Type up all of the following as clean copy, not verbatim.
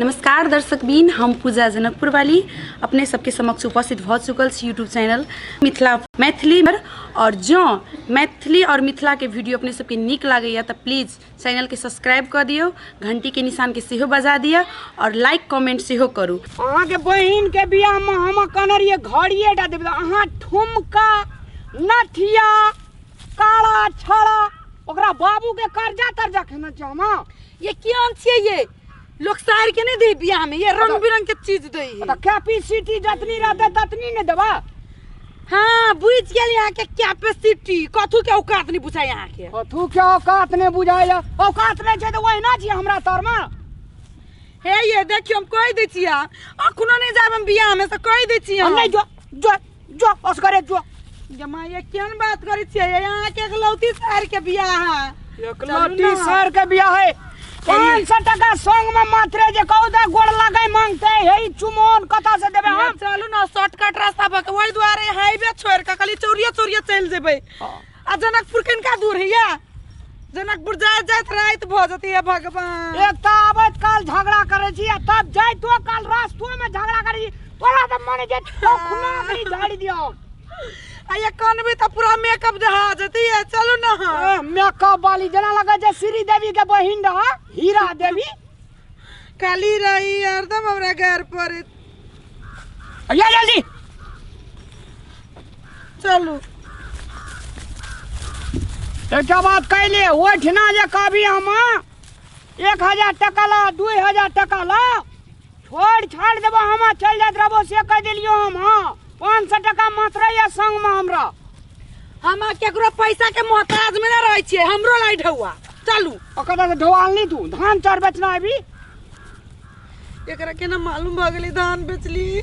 नमस्कार दर्शक बीन, हम पूजा जनकपुर वाली अपने सबके समक्ष उपस्थित भ चुकल यूट्यूब चैनल मिथिला मैथिली और जो मैथिली और मिथिला के वीडियो अपने सबके निक लागैया तो प्लीज चैनल के सब्सक्राइब कर दियो, घंटी के निशान के सेहो बजा दिया और लाइक कमेंट सेहो करू। अहाँ के बहिन के बियाह में हम कनरिए घड़िए टा देबे, अहाँ ठुमका नथिया काला छड़ा ओकरा बाबू के कर्जा तर्जा खेना चाहमा। ये क्या छिए? ये लोग सार के नहीं दे बियाह में, ये रंग बिरंग के चीज दे है। तो कैपेसिटी जतनी रहते ततनी ने देबा। हां बुझ गेल यहाँ के कैपेसिटी कथु के औकात नहीं बुझाय यहाँ के। कथु के औकात ने बुझाय, औकात नहीं छै त वही ना छी हमरा तर में। हे ये देखियो हम कह दै छिया अखनो नहीं जाब हम बियाह में से कह दै छिया। हम नहीं जो जो जो असगरे जो जमा ये केन बात करे छिए? यहाँ के एकलौती सार के बियाह है, एकलौती सार के बियाह है। 500 टका संग में मात्रे जे कहू त गोड़ लागै मांगते हे चुमोन कथा से देबे हम। चलू ना शॉर्टकट रास्ता पर वही द्वारे हाईवे छोड़ के खाली चोरिया चोरिया चल जेबै। आ जनकपुर किनका दूर है या? जनकपुर जाय जात रात भ जती है भगवान। एक त आबत काल झगड़ा करे छी, तब जाय तो काल रास्तों में झगड़ा करे छी। तोरा त मने जे खुना करी झाड़ी दियो। आ ये कनबे त पूरा मेकअप जहा जती है। चलो ना मेकअप वाली जना लगे जे श्री देवी के बहिन रहा हीरा देवी काली रही हरदम हमरा घर पर। या जल्दी चलो एक बात कहले ओठना जे कभी हम 1000 टका ला 2000 टका ला छोड़ छाड़ देबो, हम चल जात रहबो से कह देलियो हम। हां 500 टका मात्र या संग में हमरा। हम केकरो पैसा के मोहताज में ना रह छिए, हमरो लाई ढौआ। चलू ओकरा से ढोवाल नहीं तू धान चार बेचना अभी। एकरा के ना मालूम भ गेली धान बेचली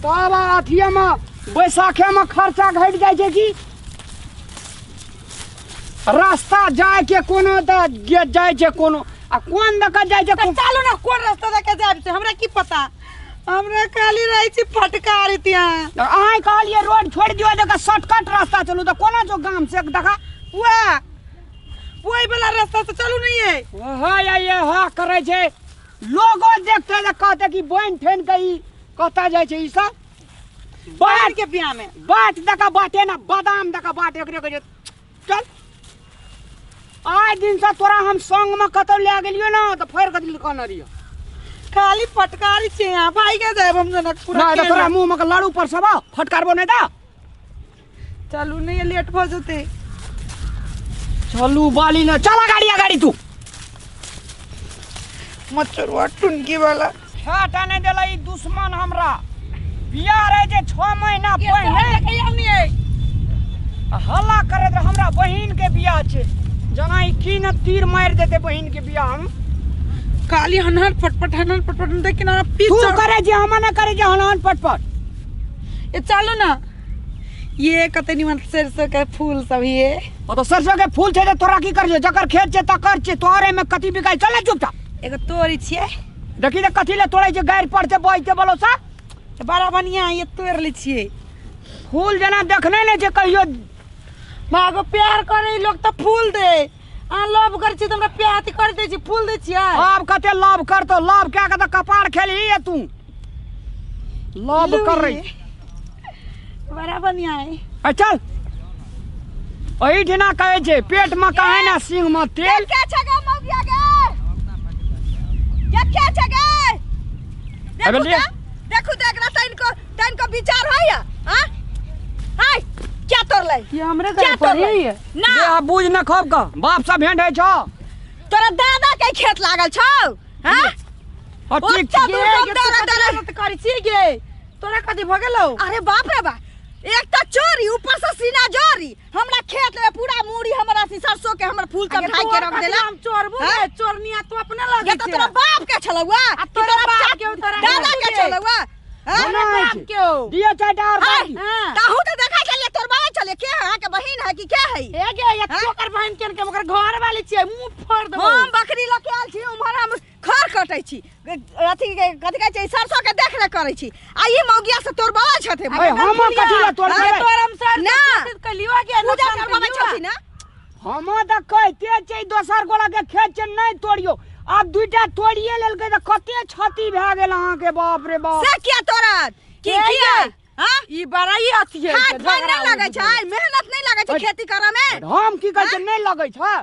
तब अथिया में बैसाखे में खर्चा घट जाय छै कि रास्ता जाय के कोनो त जाय छै कोनो आ कोन दक जाय छै। चलू ना कोन रास्ता दक जाब से हमरा की पता। हमरा खाली रही छी फटकार इतिया। आइ कहलिए रोड छोड़ दियो दक शॉर्टकट रास्ता चलू त कोनो जो गांव से देखा वाह वही वाला रास्ता से चलू नहीं है। हां ये हां करे छै लोगो देखते जे कहते कि बन ठन के ई कता जाय छै ई सब बाहर के बियाह में बाट दका बाटे ना बादाम दका बाटे एकरे के चल। आइ दिन से तोरा हम संग में कतौ ले गेलियो ना त फेर कथि कहना रियो खाली फटकारी छे यहाँ भाई के जाब हम जनकपुर ना त तोरा मुंह में लाड़ू पर सब फटकारबो नहीं दा। चलू नहीं लेट भ जते। चलू बाली ना चला गाड़ी तू मचरवा टुनकी वाला छाटा नहीं देला ई दुश्मन हमरा। बियाह रहे जे 6 महीना पहले हल्ला करे रे हमरा बहिन के बियाह छे जना ई की न तीर मार देते बहिन के बियाह हम। खाली हनहन पटपट देख ना तू करे जे हम ना करे जे हनहन पटपट। ये चलो ना ये कतनी मन सरसों के फूल सब ये तो सरसों के फूल छे तोरा की कर जकर खेत छे तकर छे तोरे में कथि बिकाई चले चुपचाप। एगो तोरी छिए देखी त कथि ले तोड़े जे गायर पड़ते बइते बोलो सा बड़ा बढ़िया ये तोड़ ले छिए। फूल जना देखने ने जे कहियो मागो प्यार करे लोग त फूल दे आ लव कर छी त हमरा प्यार ती कर दे छी फूल दे छिए। अब कते लव कर तो लव क्या के कपाड़ खेली है तू लव कर रही बड़ा बढ़िया है। चल ओही ठिना कहे छे पेट में कहे ना सिंह में तेल क्या छगे मौगिया गे क्या छगे देखो देख रहा तैन को विचार है या हां हाय क्या तोड़ ले ये हमरे घर पर ही है ना दे बुझ न खब का बाप सब भेंट है छो तोरा दादा के खेत लागल छौ हां और ठीक करी छी गे तोरा कथि भ गेलौ? अरे बाप रे बा एक त चोरी ऊपर से सीना जोरी हमरा खेत में पूरा मूड़ी हमरा सरसों के हमर फूल सब ढाई के रख देला। हम चोरबो रे चोरनिया तो अपने लगे छ। तोरा बाप के छलौआ आ तोरा बाप के दादा के छलौआ हां क्यों दिया चाटा और काहू त देखा चले तोर बाबा चले के है के बहिन है कि के है? ए गे ये तोकर बहिन केन के ओकर घर वाली छिए मुंह फोड़ देबो। हम बकरी ल के आल छी उम्हर हम खर कटै छी अथी के कथि कहै छै सरसों के देख रे करै छी आ ई मौगिया से तोर बाबा छथे। हम कथि ल तोड़ देबै तोर हम सर ना कलिवा के पूजा करबाबै छी ना हम त कहते छै दोसर गोला के खेत छै नहीं तोड़ियो अब दुइटा तोड़िए लेलकै त कते क्षति भए गेल अहाँ के बाप रे बाप से क्या तोरा की किया हां ई बड़ाई अथी है हाथ पैर नहीं लगे छै मेहनत नहीं लगे छै खेती करे में हम की कहै छै नहीं लगै छै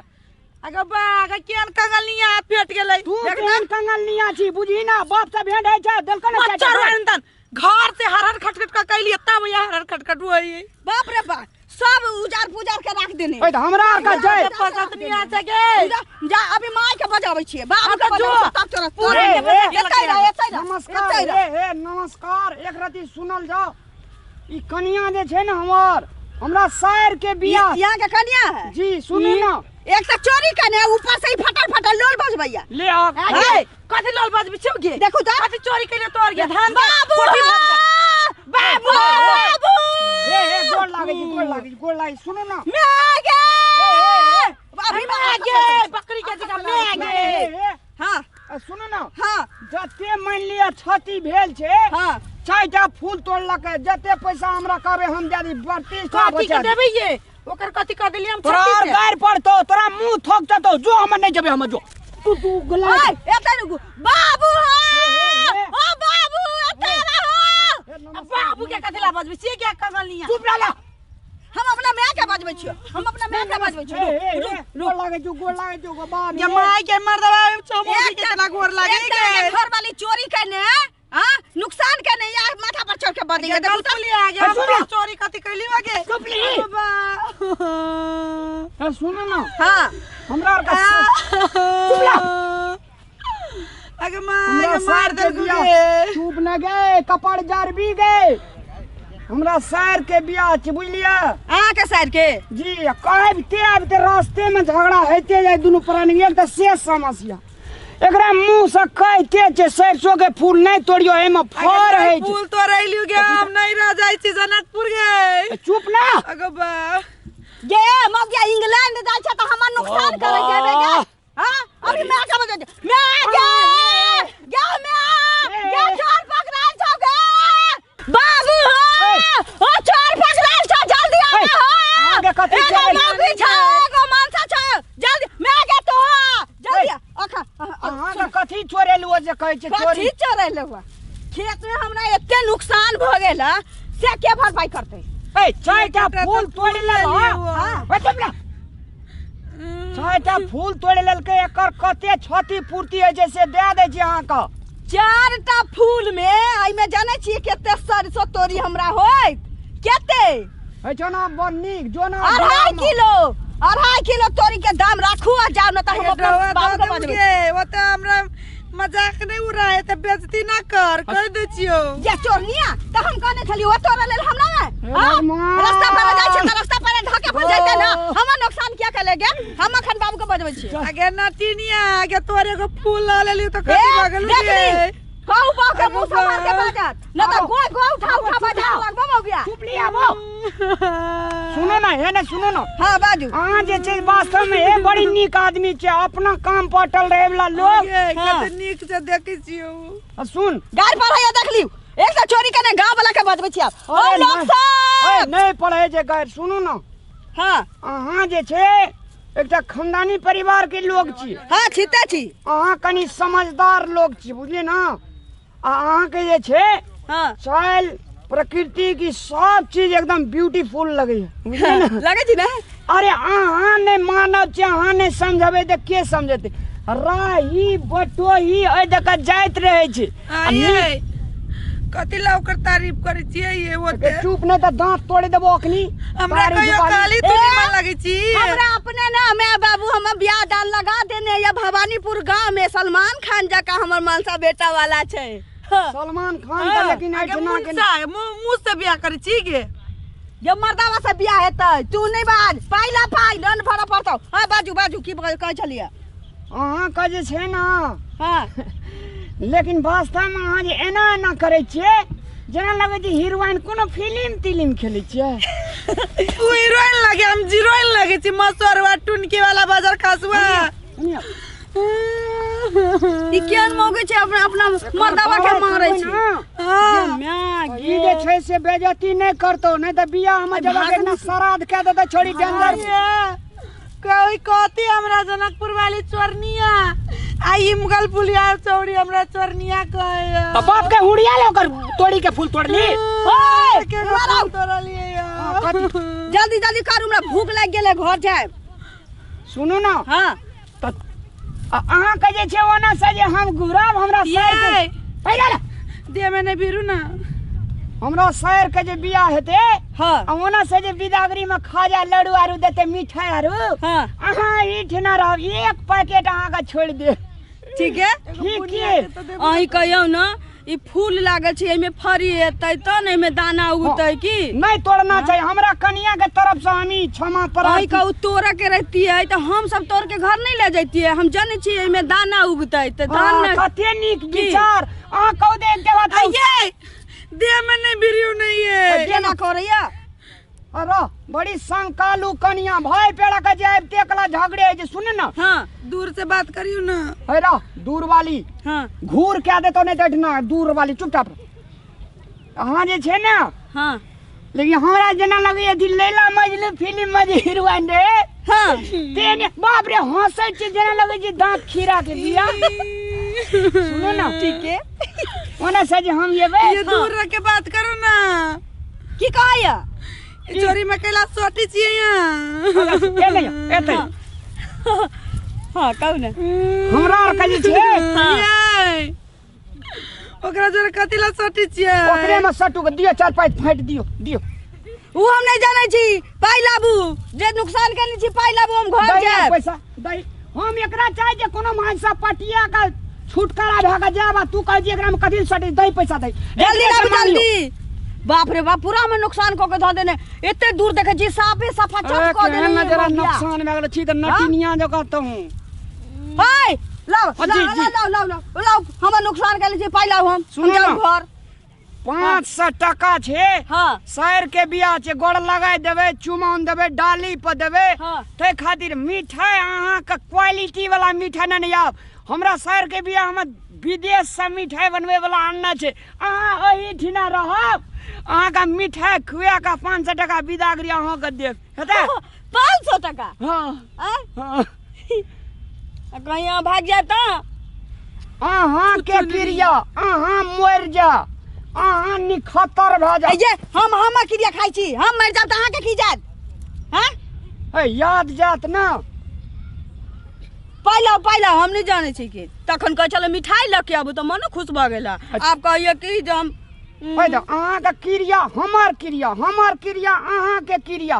अगे बा अगे केन कंगलनिया पेट गेलै तू केहन कंगलनिया छी बुझी ना बाप से भेंट है छै देलक ना चरवंदन घर से हरहर खटखट का कैली एता में हरहर खटखट हुई बाप रे बाप सब उजार पुजार के रख देने ओइ त हमरा का जय पसंदनिया छै गे जा अभी माय के बजाबै छियै बाप के जो तब तोरा तोरे एतै रह नमस्कार हे नमस्कार एक रति सुनल जाओ ई कनिया जे छै ना हमरा शायर के बियाह यहाँ के कन्या है जी सुनी ना एक तो चोरी करने ऊपर से ही फटल फटल लोल बजबैया ले आ कथि लोल बजबी छियो गे देखो तो कथि चोरी कैले तोर गे धान बाबू बाबू बाबू ए गोड़ लागे गोड़ लागे सुनो ना मैं आ गया अभी मैं आगे बकरी के जगह मैं आगे हां सुनो ना हां जते मान लिया क्षति भेल छै हां चाइटा फूल तोड़लकै जते पैसा हमरा कहबे हम दे दी 32 टा कथि के देबै ये ओकर कथि कर देली हम तोरा गायर पड़तो तोरा मुंह ठोक देतो जो हम नहीं जबे हम जो तू गला एतै रुकू बाबू ओ बाबू एतै रहो बाबू के कथि ला बजबी छी के कंगलनिया चुप रह हम अपना माय के बजबै छियै हम अपना माय के बजबै छियै गोड़ लागे जो बाबा ये माय के मर्दवा चमो के कितना गोर लागे गे घर वाली चोरी करने हां नुकसान करने या माथा पर चढ़ के बदेंगे देखो तो ले आ गया हम चोरी कथि कैली आगे चुप ली सुनो ना हां हमरा का चुप ला अगे माय मार दे चुप न गए कपड़ जार भी गए हमरा शहर के बियाह छ बुझलिया अहाँ के शहर के जी कहते रास्ते में झगड़ा होते जाए दोनों प्राणी एक त से समस्या एकरा मुंह से कहते छै सरसों के फूल नहीं तोड़ियो एमे फर है फूल तोड़ैलियो गे हम नहीं रह जाई छी जनकपुर गे चुप ना अगे बा गे मग या इंग्लैंड जाय छ त हमर नुकसान करे जेबे गे हां अभी मैं का बजे मैं गे मैं चोर पकड़ा छ गे बाबू ओ चोर पकड़ा छ जल्दी आ आगे कथि छै माफी छ एगो मानसा छ जल्दी मैं गे तो जल्दी अखा अहाँ का कथि चोरेलुआ जे कहै छै कथि चोरेलुआ खेत में हमरा एते नुकसान भ गेल से के भरपाई करतै ए चाइटा फूल तोड़ ले हां बचब ना चाइटा फूल तोड़ लेलकै एकर कते क्षति पूर्ति है जैसे दे दे छी अहाँ का 4टा फूल में आई में जाने छी केते सरसों तोरी हमरा होय केते है जोना बन्नीक जोना 2.5 किलो तोरी के दाम राखू आ जाओ न त हम अपना बाबू के बजबै वो तो हमरा मजाक नहीं उड़ा है त बेइज्जती ना कर कह दे छियो ये चोरनिया त हम कहने छली ओ तोरा लेल हमरा में रास्ता पर जाय छै त रास्ता पर ढके पर जैते ना हमर नुकसान क्या कर लेगे हम अखन बाबू के बजबै छी अगे नटिनिया आगे तोरे को फूल ला लेली तो कथि भगल गे कहू बा के मुंह से मार के बाजत न त गो उठा बजा लगबो मौगिया चुप लिया वो सुनो ना है ना सुनो ना हां बाजू अहाँ जे छै वास्तव में ए बड़ी नीक आदमी छै अपना काम पटल रहे वाला लोग कते नीक से देखै छियो सुन गाय पर है देख लियो एक त चोरी करने गांव वाला के बजबै छी ओ लोग सब नहीं पढ़े जे गाय सुनो ना हां अहाँ जे छै एकटा खानदानी परिवार के लोग छी हां छिते छी अहाँ कनी समझदार लोग छी बुझलिए ना अहाँ के जे छै हां चाइल प्रकृति की सब चीज एकदम ब्यूटीफुल लगे बुझलिए ना लगे छी ना अरे अहाँ ने मानव छै अहाँ ने समझबे त के समझते राही बटोही ए जगह जाइत रहे छै आये कथि ला ओकर तारीफ करै छियै ये ओते चुप नहीं त दांत तोड़ देबो अखनी हमरा कहियो काली तू निमन लागै छी हमरा अपने ना मैं बाबू हम बियाह दान लगा देने या भवानीपुर गांव में सलमान खान जका हमर मनसा बेटा वाला छै सलमान खान का लेकिन ऐठना के मुंह से बियाह करै छी गे ये मर्दावा से बियाह हेतै तू नहीं बाज पाइला पाइ लन भरा पड़तौ हां बाजू की कहै छलिए अहाँ का जे छै ना हां लेकिन वास्तव में अहाँ जे एना करै छियै जेना लगे छै हीरोइन कोनो फिल्म खेलै छियै तू हीरोइन लागे हम जीरोइन लागे छी मसरवा टुनकी वाला बाजार खासवा ई केन मोगे छै अपना मर्दावा के मारै छी हां ई जे छै से बेइज्जती नहीं करतो नहीं त बियाह में जब के ना श्राद्ध के देते छोड़ी डेंजर कोई कहती हमरा जनकपुर वाली चोरनिया आई मुगल पुलिया चौड़ी हमरा चोरनिया कहे तो बाप के हुड़िया ले ओकर तोड़ी के फूल तोड़ ली। ओए के फूल तोड़लिए जल्दी जल्दी कर हमरा भूख लाग गेले घर जाए। सुनो ना हां तो अहाँ के जे छे ओना से जे हम घुराब हमरा शहर पहले दे मैंने बिरु ना हमरा शहर के जे बियाह हेते हां ओना से जे बिदागरी में खाजा लड्डू आरु देते मिठाई आरु हां अहाँ ईठ ना रह एक पैकेट अहाँ का छोड़ दे। ठीक है ठीक है अही कहियो ना ई फूल लागल छै एमे फरी हेतै त नै एमे दाना उगतै की नहीं तोड़ना चाहिए हमरा कनिया के तरफ से हम ई क्षमा पर अही कहू तोरा के रहती है तो हम सब तोड़ के घर नहीं ले जैतिए हम जाने छी एमे दाना उगतै त धान कते नीक विचार अहाँ कहू दे एक बात ये दे में नहीं बिरियो नहीं है देना करैया अरे बड़ी संकालू कनिया भाई पेड़ा का जाए तेकला झगड़े जे सुन ना। हां दूर से बात करियो ना हेरा दूर वाली हां घूर के दे तो नहीं बैठना दूर वाली चुपचाप अहाँ जे छे ना हां लेकिन हमरा जना लगे थी लैला मजनू फिल्म में जे हीरोइन रे हां तेने बाप रे हंसै छी जना लगे जी दांत खीरा के बिया सुनो ना ठीक है ओना से जे हम येबे ये दूर रख के बात करो ना की कहया चोरी में कैला सोटी छिए यहां ए ले एते हां कहू ना हमरा आर के जे छे ये ओकरा जोर कतिला सोटी छिए ओकरे में सटू के दियो चार पाँच फाट दियो दियो उ हम नहीं जानै छी पाई लाबू जे नुकसान करनी छी पाई लाबू हम घर जाए पैसा दई हम एकरा चाहे जे कोनो मानसा पटिया का छुटकारा भागा जाबा तू कह जे एकरा में कथि सटै दई पैसा दई जल्दी लाबू जल्दी बाप रे बाप पूरा में नुकसान को के ध देने एते दूर देखे छी साफे सफा चट को देने नजर नुकसान में गेल छी त नटिनिया जका त हूं हाय लाओ लाओ हम नुकसान कर ली पाई लाओ हम जाओ घर 500 टका छे हां शहर के बियाह छे गोड़ लगाय देबे चुमाउन देबे डाली पर देबे हाँ। ते खातिर मिठाई अहाँ का क्वालिटी वाला मिठाई नहीं आब हमरा शहर के बियाह में विदेश से मिठाई बनवे वाला आनना छे अहाँ एही ठिना रहब अहाँ का मिठाई खुआ का 500 टका बिदागरी अहाँ के देब हेतै 500 टका हां हां कहीं भाग जाता अहाँ के क्रिया अहाँ मर जा अहाँ निखतर भ जा ये हम क्रिया खाई छी हम मर जाब त अहाँ के की जात हैं ए याद जात ना पहला हम नहीं जाने छी कि तखन कह चलो मिठाई ल के आबू त मन खुश भ गेला आप कहियो कि जे हम ओए तो अहाँ का क्रिया हमार क्रिया अहाँ के क्रिया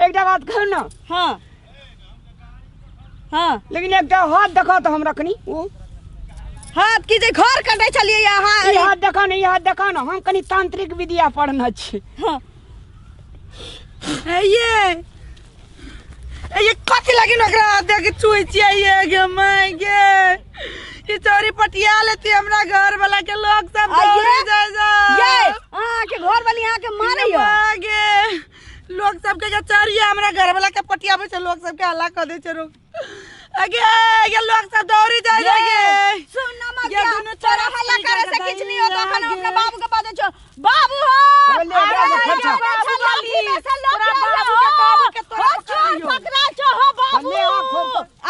एकटा बात कहू ना हां हां लेकिन एकटा हाथ देखा तो हम रखनी ओ हाथ की जे घर कटे चलिए यहाँ ई हाथ देखा ना हम कनी तांत्रिक विद्या पढ़ना छी हाँ। ये कथी लगी नकरा देख चुई चाहिए गे मैं गे ये चोरी पटिया लेती हमरा घर वाला के लोग सब दौड़े जा ये हां के घर वाली यहां के मारे हो गे लोग सब के चोरिया हमरा घर वाला के पटिया में से लोग सब के हल्ला कर दे चरो अगे ये लोग सब दौड़ी जा गे सुन ना मत ये दोनों चोरा हल्ला करे से कुछ नहीं होता अपन अपने बाबू के बात छो बाबू हो लड़की में से लोग बाबू के काबू के तोरा पकड़ा छो हो बाबू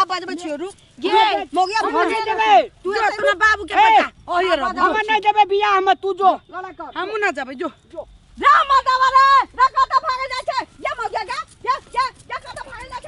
अब बजबे छियो रु ये मोगिया भगे देबे तू अपना बाबू के बता ओही रो हम नहीं देबे बियाह में तू जो हम ना जाबे जो राम माता वाले रका त भागे जाय छे ये मोगिया का या कत भागे जाय